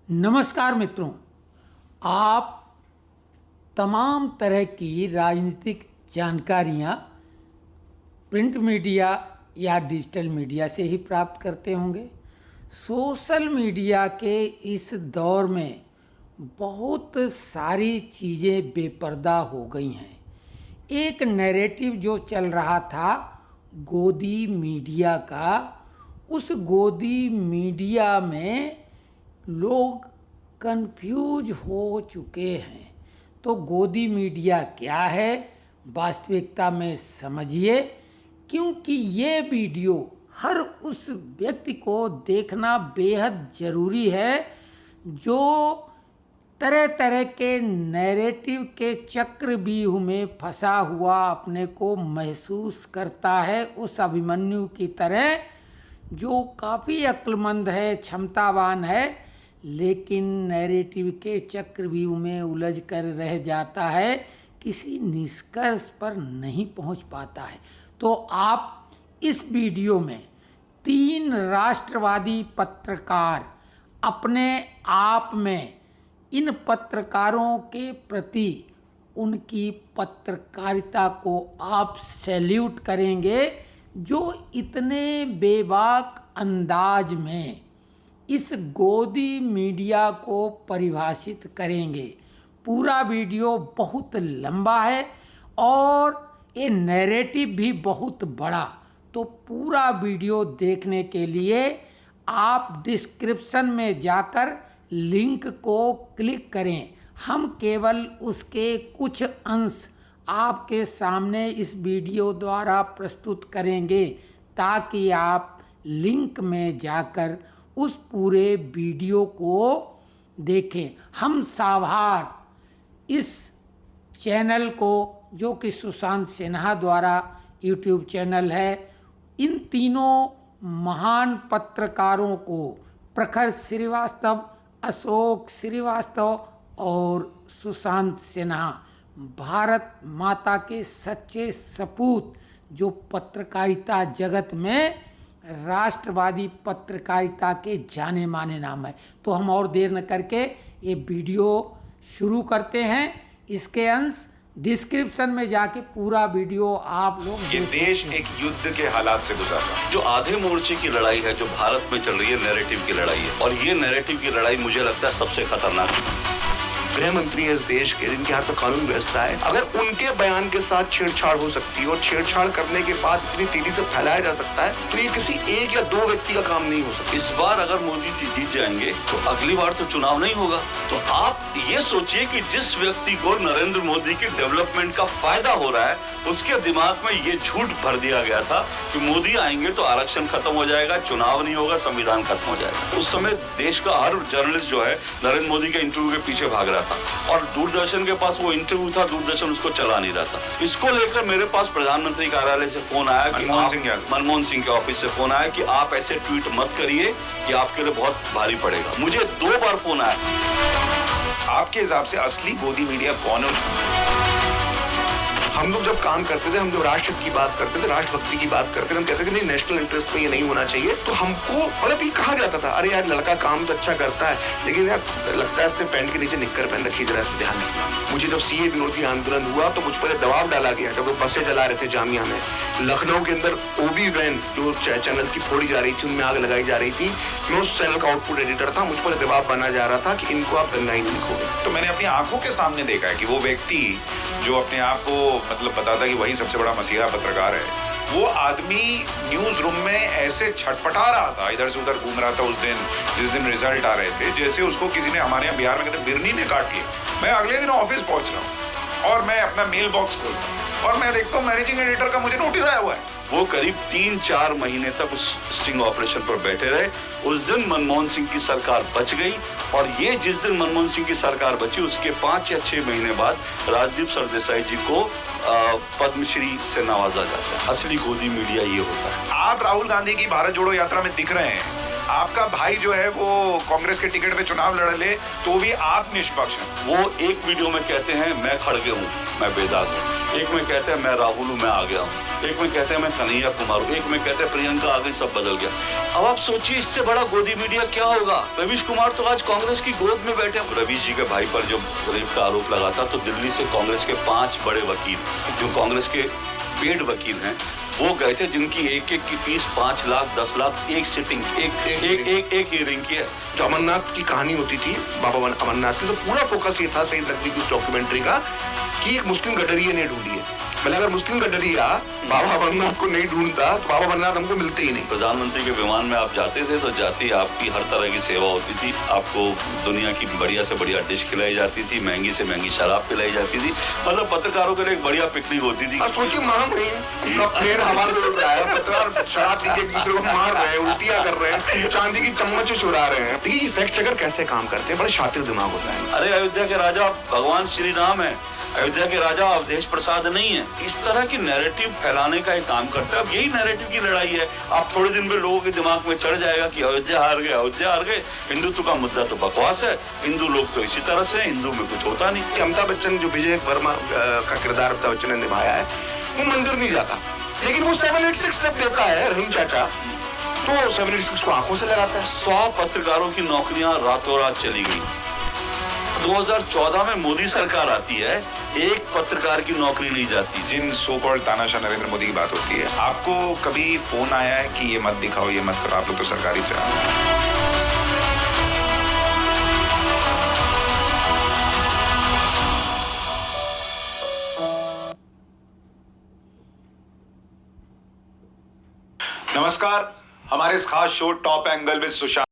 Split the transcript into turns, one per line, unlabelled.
नमस्कार मित्रों, आप तमाम तरह की राजनीतिक जानकारियाँ प्रिंट मीडिया या डिजिटल मीडिया से ही प्राप्त करते होंगे। सोशल मीडिया के इस दौर में बहुत सारी चीज़ें बेपर्दा हो गई हैं। एक नैरेटिव जो चल रहा था गोदी मीडिया का, उस गोदी मीडिया में लोग कंफ्यूज हो चुके हैं। तो गोदी मीडिया क्या है, वास्तविकता में समझिए, क्योंकि ये वीडियो हर उस व्यक्ति को देखना बेहद ज़रूरी है जो तरह तरह के नैरेटिव के चक्रव्यूह में फंसा हुआ अपने को महसूस करता है। उस अभिमन्यु की तरह जो काफ़ी अक्लमंद है, क्षमतावान है, लेकिन नैरेटिव के चक्रव्यूह में उलझ कर रह जाता है, किसी निष्कर्ष पर नहीं पहुंच पाता है। तो आप इस वीडियो में 3 राष्ट्रवादी पत्रकार अपने आप में इन पत्रकारों के प्रति उनकी पत्रकारिता को आप सैल्यूट करेंगे जो इतने बेबाक अंदाज में इस गोदी मीडिया को परिभाषित करेंगे। पूरा वीडियो बहुत लंबा है और ये नैरेटिव भी बहुत बड़ा, तो पूरा वीडियो देखने के लिए आप डिस्क्रिप्शन में जाकर लिंक को क्लिक करें। हम केवल उसके कुछ अंश आपके सामने इस वीडियो द्वारा प्रस्तुत करेंगे ताकि आप लिंक में जाकर उस पूरे वीडियो को देखें। हम साभार इस चैनल को, जो कि सुशांत सिन्हा द्वारा यूट्यूब चैनल है, इन तीनों महान पत्रकारों को, प्रखर श्रीवास्तव, अशोक श्रीवास्तव और सुशांत सिन्हा, भारत माता के सच्चे सपूत, जो पत्रकारिता जगत में राष्ट्रवादी पत्रकारिता के जाने माने नाम है। तो हम और देर न करके ये वीडियो शुरू करते हैं। इसके अंश डिस्क्रिप्शन में जाके पूरा वीडियो आप लोग
ये देश एक युद्ध के हालात से गुजर रहा है।
जो आधे मोर्चे की लड़ाई है, जो भारत में चल रही है, नैरेटिव की लड़ाई है, और ये नैरेटिव की लड़ाई मुझे लगता है सबसे खतरनाक है।
गृह मंत्री है इस देश के, जिनके हाथ में कानून व्यवस्था है, अगर उनके बयान के साथ छेड़छाड़ हो सकती है और छेड़छाड़ करने के बाद इतनी तेजी से फैलाया जा सकता है, तो ये किसी एक या दो व्यक्ति का काम नहीं हो सकता।
इस बार अगर मोदी जी जीत जाएंगे तो अगली बार तो चुनाव नहीं होगा। तो आप ये सोचिए कि जिस व्यक्ति को नरेंद्र मोदी की डेवलपमेंट का फायदा हो रहा है, उसके दिमाग में ये झूठ भर दिया गया था कि मोदी आएंगे तो आरक्षण खत्म हो जाएगा, चुनाव नहीं होगा, संविधान खत्म हो जाएगा। उस समय देश का हर जर्नलिस्ट जो है नरेंद्र मोदी के इंटरव्यू के पीछे भाग रहा था, और दूरदर्शन के पास वो इंटरव्यू था, दूरदर्शन उसको चला नहीं रहा था। इसको लेकर मेरे पास प्रधानमंत्री कार्यालय से फोन आया, मनमोहन सिंह के ऑफिस से फोन आया कि आप ऐसे ट्वीट मत करिए, कि आपके लिए बहुत भारी पड़ेगा। मुझे 2 बार फोन आया।
आपके हिसाब से असली गोदी मीडिया कौन है? हम लोग जब काम करते थे, हम जब राष्ट्र की बात करते थे, राष्ट्रभक्ति की बात करते थे, हम कहते थे नहीं, नेशनल इंटरेस्ट में ये नहीं होना चाहिए। तो हमको मतलब ये कहा जाता था, अरे यार लड़का काम तो अच्छा करता है, लेकिन यार लगता है इसने पैंट के नीचे निक्कर पहन रखी, जरा इसमें ध्यान रखना। मुझे जब सीए विरोधी आंदोलन हुआ तो मुझ पर दबाव डाला गया, जब वो बसें चला रहे थे जामिया में, लखनऊ के अंदर ओबी वैन जो चैनल्स की फोड़ी जा रही थी, उनमें आग लगाई जा रही थी। मैं उस चैनल का आउटपुट एडिटर था, मुझ पर दबाव बना जा रहा था कि इनको आप गंगा ही नहीं लिखोगे।
तो मैंने अपनी आंखों के सामने देखा है कि वो व्यक्ति जो अपने आप को मतलब बताता है कि वही सबसे बड़ा मसीहा पत्रकार है, वो आदमी न्यूज रूम में ऐसे छटपटा रहा था, इधर से उधर घूम रहा था उस दिन, जिस दिन रिजल्ट आ रहे थे, जैसे उसको किसी ने, हमारे यहाँ बिहार में कहते बिरनी ने काट लिया। मैं अगले दिन ऑफिस पहुंच रहा हूँ और मैं अपना मेल बॉक्स खोलता हूँ और मैं देखता हूँ मैनेजिंग एडिटर का मुझे नोटिस आया हुआ है।
वो करीब 3-4 महीने तक उस स्टिंग ऑपरेशन पर बैठे रहे। उस दिन मनमोहन सिंह की सरकार बच गई, और ये जिस दिन मनमोहन सिंह की सरकार बची, उसके 5 या 6 महीने बाद राजदीप सरदेसाई जी को पद्मश्री से नवाजा जाता है। असली गोदी मीडिया ये होता है।
आप राहुल गांधी की भारत जोड़ो यात्रा में दिख रहे हैं, आपका भाई जो है वो कांग्रेस के टिकट पे चुनाव लड़ ले तो भी आप निष्पक्ष हैं।
वो एक वीडियो में कहते हैं मैं खड़गे हूँ, मैं बेदाग हूँ, एक में कहते हैं मैं राहुल हूँ, मैं आ गया हूँ, एक में कहते हैं मैं कन्हैया कुमार हूँ, एक में कहते हैं प्रियंका आ गई, सब बदल गया। अब आप सोचिए इससे बड़ा गोदी मीडिया क्या होगा। रवीश कुमार तो आज कांग्रेस की गोद में बैठे। रवीश जी के भाई पर जब रेप का आरोप लगा था तो दिल्ली से कांग्रेस के 5 बड़े वकील जो कांग्रेस के पेड वकील हैं वो गए थे, जिनकी एक एक की फीस 5 लाख 10 लाख एक सिटिंग एक हियरिंग की है।
जो अमरनाथ की कहानी होती थी, बाबा अमरनाथ की, तो पूरा फोकस ये था शहीद नकवी की उस डॉक्यूमेंट्री का कि एक मुस्लिम गडरिये ने ढूंढी है। मतलब अगर मुस्लिम गडरिया बाबा अमरनाथ को नहीं ढूंढता तो बाबा अमरनाथ हमको मिलते ही नहीं।
प्रधानमंत्री के विमान में आप जाते थे तो जाते ही आपकी हर तरह की सेवा होती थी, आपको दुनिया की बढ़िया से बढ़िया डिश खिलाई जाती थी, महंगी से महंगी शराब पिलाई जाती थी। मतलब पत्रकारों के लिए एक बढ़िया पिकनिक होती थी।
और सोचिए महामहिम प्लेन हवा में उड़ रहा है, पत्रकार शराब पी के एक दूसरे को मार रहे हैं, उल्टियां कर रहे हैं, चांदी की चम्मच चुरा रहे हैं। देखिए ये फैक्ट चेकर कैसे काम करते हैं, बड़े शातिर दिमाग होता है।
अरे अयोध्या के राजा भगवान श्री राम है, अयोध्या के राजा अवधेश प्रसाद नहीं है। इस तरह की नैरेटिव फैलाने का एक काम करता है। अब यही नैरेटिव की लड़ाई है। आप थोड़े दिन में लोगों के दिमाग में चढ़ जाएगा कि अयोध्या हार गए, अयोध्या हार गए, हिंदुत्व का मुद्दा तो बकवास है, हिंदू लोग तो इसी तरह से, हिंदू में कुछ होता नहीं।
अमिताभ बच्चन जो विजय वर्मा का किरदार अमिताभ बच्चन ने निभाया है, वो मंदिर नहीं जाता, लेकिन वो 786 जब देता है रहीम चाचा तो 786 को आंखों से लगाता है।
100 पत्रकारों की नौकरियां रातों रात चली गई। 2014 में मोदी सरकार आती है, एक पत्रकार की नौकरी नहीं जाती।
जिन सो कॉल्ड तानाशाह नरेंद्र मोदी की बात होती है, आपको कभी फोन आया है कि ये मत दिखाओ, ये मत करो, आप लोग तो सरकारी चैनल। नमस्कार, हमारे इस खास show top angle with Sushant